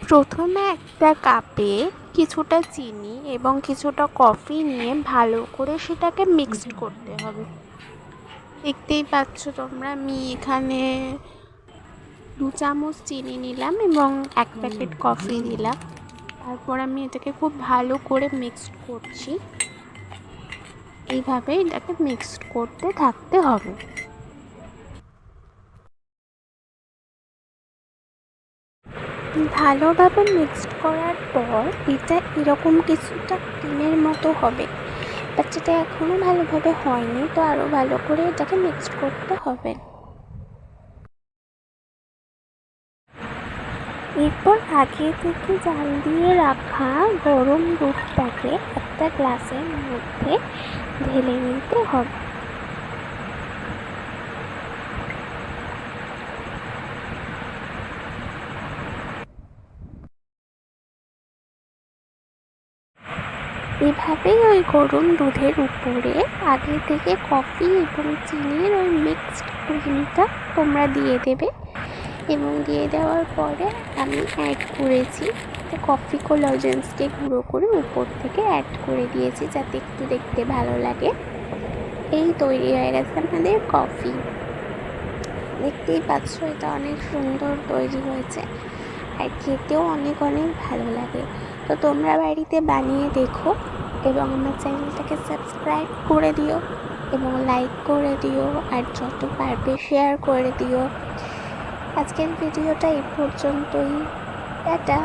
প্রথমে একটা কাপে কিছুটা চিনি এবং কিছুটা কফি নিয়ে ভালো করে সেটাকে মিক্সড করতে হবে। দেখতেই পাচ্ছ তোমরা, আমি এখানে 2 চামচ চিনি নিলাম এবং 1 প্যাকেট কফি দিলাম। তারপর আমি এটাকে খুব ভালো করে মিক্সড করছি। এইভাবে এটাকে মিক্সড করতে থাকতে হবে। ভালোভাবে মিক্সড করার পর এটা এরকম কিছুটা ক্রিমের মতো হবে, বাট এটা এখনও ভালোভাবে হয়নি, তো আরও ভালো করে এটাকে মিক্সড করতে হবে। এরপর আগে থেকে জাল দিয়ে রাখা গরম দুধটাকে একটা গ্লাসের মধ্যে ঢেলে নিতে হবে। এভাবেই ওই গরম দুধের উপরে আগে থেকে কফি এবং চিনির ওই মিক্সড ক্রিমটা তোমরা দিয়ে দেবে এবং দিয়ে দেওয়ার পরে আমি অ্যাড করেছি কফি কোলাজেন্সকে গুঁড়ো করে উপর থেকে অ্যাড করে দিয়েছি, যাতে একটু দেখতে ভালো লাগে। এই তৈরি হয়ে গেছে আমাদের কফি। দেখতেই পাচ্ছ, এটা অনেক সুন্দর তৈরি হয়েছে আর খেতেও অনেক অনেক ভালো লাগে। তো তোমরা বাড়িতে বানিয়ে দেখো এবং আমার চ্যানেলটাকে সাবস্ক্রাইব করে দিও এবং লাইক করে দিও আর যত পারবে শেয়ার করে দিও। আজকের ভিডিওটা এই পর্যন্তই। টাটা।